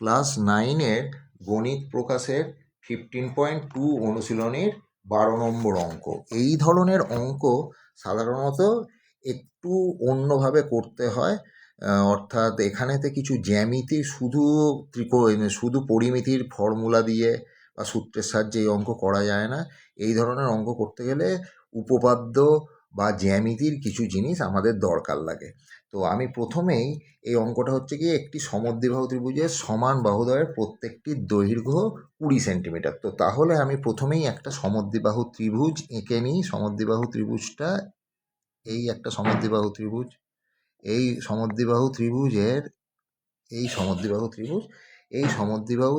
Class 9-এর গণিত প্রকাশের 15.2 অনুশীলনীর 12 নম্বর অঙ্ক। এই ধরনের অঙ্ক সাধারণত একটু অন্যভাবে করতে হয়, অর্থাৎ এখানেতে কিছু জ্যামিতি শুধু পরিমিতির ফর্মুলা দিয়ে বা সূত্রের সাহায্যে এই অঙ্ক করা যায় না। এই ধরনের অঙ্ক করতে গেলে উপপাদ্য বা জ্যামিতির কিছু জিনিস আমাদের দরকার লাগে। তো আমি প্রথমেই এই অঙ্কটা হচ্ছে কি, একটি সমদ্বিবাহু ত্রিভুজের সমান বাহুদ্বয়ের প্রত্যেকটির দৈর্ঘ্য 20 সেন্টিমিটার। তো তাহলে আমি প্রথমেই একটা সমদ্বিবাহু ত্রিভুজ এঁকে নিই। সমদ্বিবাহু ত্রিভুজটা এই একটা সমদ্বিবাহু ত্রিভুজ, এই সমদ্বিবাহু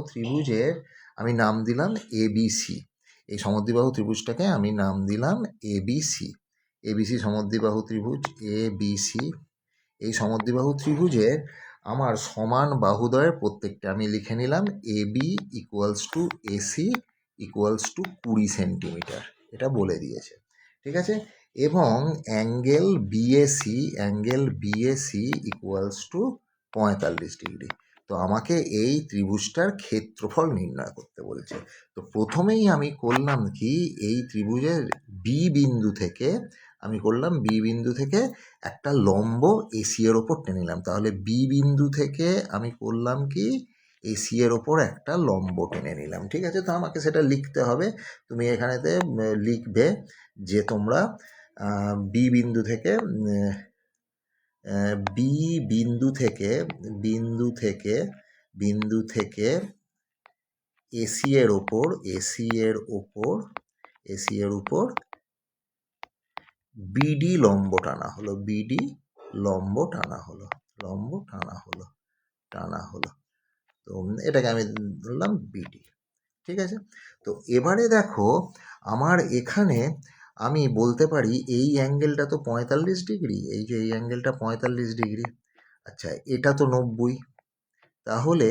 ত্রিভুজের আমি নাম দিলাম ABC। এই সমদ্বিবাহু ত্রিভুজটাকে আমি নাম দিলাম ABC সমদ্বিবাহু ত্রিভুজ ABC। এই সমদ্বিবাহু ত্রিভুজের আমার সমান বাহুদ্বয়ের প্রত্যেকটা আমি লিখে নিলাম AB = AC = 20 সেন্টিমিটার, এটা বলে দিয়েছে, ঠিক আছে। এবং অ্যাঙ্গেল BAC = 45 ডিগ্রি। তো আমাকে এই ত্রিভুজটার ক্ষেত্রফল নির্ণয় করতে বলছে। তো প্রথমেই আমি করলাম কি, এই ত্রিভুজের বি বিন্দু থেকে একটা লম্ব AC এর ওপর টেনে নিলাম। তাহলে বি বিন্দু থেকে আমি করলাম কি, AC এর ওপর একটা লম্ব টেনে নিলাম, ঠিক আছে। তো আমাকে সেটা লিখতে হবে। তুমি এখানেতে লিখবে যে তোমরা বি বিন্দু থেকে AC এর ওপর BD লম্ব টানা হলো। তো এটাকে আমি ধরলাম BD, ঠিক আছে। তো এবারে দেখো, আমার এখানে আমি বলতে পারি এই অ্যাঙ্গেলটা তো 45 ডিগ্রি, এই যে এই অ্যাঙ্গেলটা 45 ডিগ্রি। আচ্ছা, এটা তো 90, তাহলে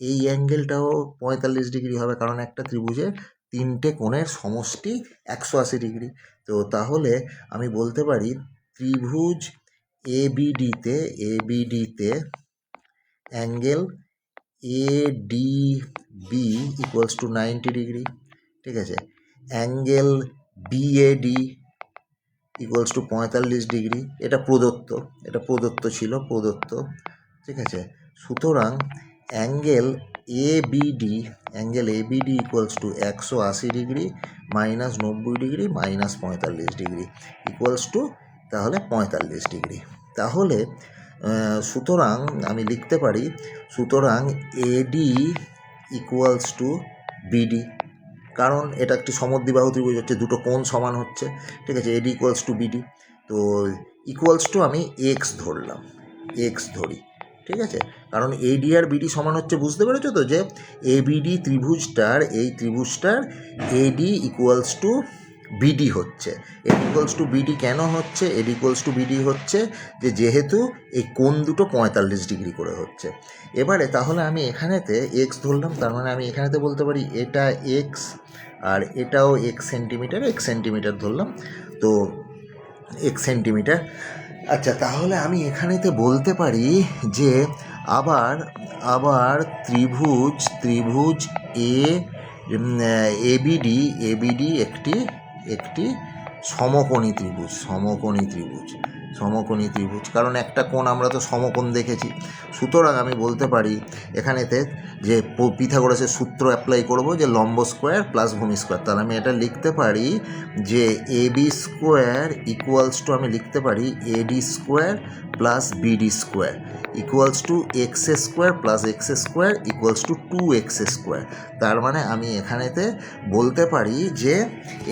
এই অ্যাঙ্গেলটাও 45 ডিগ্রি হবে, কারণ একটা ত্রিভুজের তিনটে কোণের সমষ্টি 180 ডিগ্রি। তো তাহলে আমি বলতে পারি ত্রিভুজ ABD-তে অ্যাঙ্গেল ADB = 90 ডিগ্রি, ঠিক আছে। Angle BAD = 45 degree. এটা প্রদত্ত ছিল, ঠিক আছে। সুতরাং angle ABD = 180 degree -90 degree -45 degree তাহলে 45 ডিগ্রি। তাহলে সুতরাং আমি লিখতে পারি, সুতরাং AD = BD, কারণ এটা একটি সমদ্বিবাহু ত্রিভুজ হচ্ছে, দুটো কোণ সমান হচ্ছে, ঠিক আছে। AD = BD। তো আমি x ধরি, ঠিক আছে। কারণ AD আর BD সমান হচ্ছে, বুঝতে পেরেছো তো, যে ABD ত্রিভুজটার AD = BD হচ্ছে। AD = BD কেন হচ্ছে? AD = BD হচ্ছে যে যেহেতু এই কোণ দুটো 45 ডিগ্রি করে হচ্ছে। এবারে তাহলে আমি এখানেতে x ধরলাম, তার মানে আমি এখানেতে বলতে পারি এটা x আর এটাও x সেন্টিমিটার ধরলাম, তো x সেন্টিমিটার। আচ্ছা, তাহলে আমি এখানেতে বলতে পারি যে আবার ত্রিভুজ ABD একটি সমকোণী ত্রিভুজ, কারণ একটা কোণ আমরা তো সমকোণ দেখেছি। সুতরাং আমি বলতে পারি এখানেতে যে পিথাগোরাসের সূত্র অ্যাপ্লাই করব, যে লম্ব স্কোয়ার প্লাস ভূমি স্কোয়ার। তাহলে আমি এটা লিখতে পারি যে AB স্কোয়ার = আমি লিখতে পারি AD square plus BD square x square plus x square = 2x square. তার মানে আমি এখানেতে বলতে পারি যে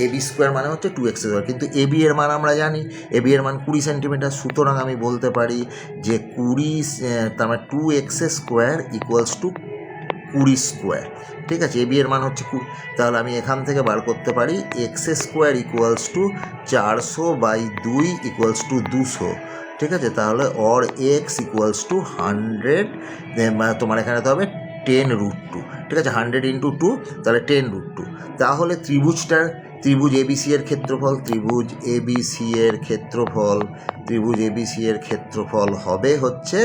AB স্কোয়ার মানে হচ্ছে 2x স্কোয়ার, কিন্তু AB এর মান আমরা জানি, AB এর মান 20 সেন্টিমিটার। সুতরাং আমি বলতে পারি যে 20, তার মানে 2x স্কোয়ার = 20 স্কোয়ার, ঠিক আছে। AB এর মান হচ্ছে 20। তাহলে আমি এখান থেকে বার করতে পারি x স্কোয়ার = 400/2 = 200, ঠিক আছে। তাহলে x = 100, তোমার এখানে তো হবে 10√2, ঠিক আছে। 100 × 2, তাহলে 10√2। তাহলে ত্রিভুজ ABC এর ক্ষেত্রফল হবে হচ্ছে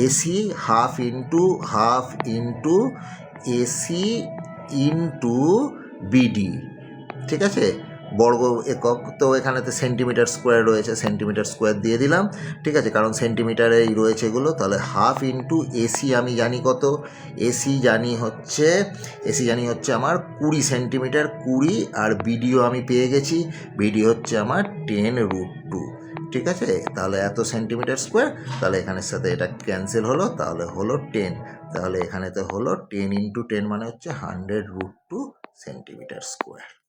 AC half into AC into BD, ঠিক আছে, বর্গ একক। তো এখানেতে সেন্টিমিটার স্কোয়ার রয়েছে, সেন্টিমিটার স্কোয়ার দিয়ে দিলাম, ঠিক আছে, কারণ সেন্টিমিটারেই রয়েছে এগুলো। তাহলে হাফ ইন্টু এসি আমি জানি কত, এসি জানি হচ্ছে আমার 20 সেন্টিমিটার, 20, আর বিডিও আমি পেয়ে গেছি, বিডি হচ্ছে আমার 10√2, ঠিক আছে। তাহলে এত সেন্টিমিটার স্কোয়ার, তাহলে এখানের সাথে এটা ক্যান্সেল হলো, তাহলে হলো 10, তাহলে এখানেতে হলো 10 × 10 মানে হচ্ছে 100√2 সেন্টিমিটার স্কোয়ার।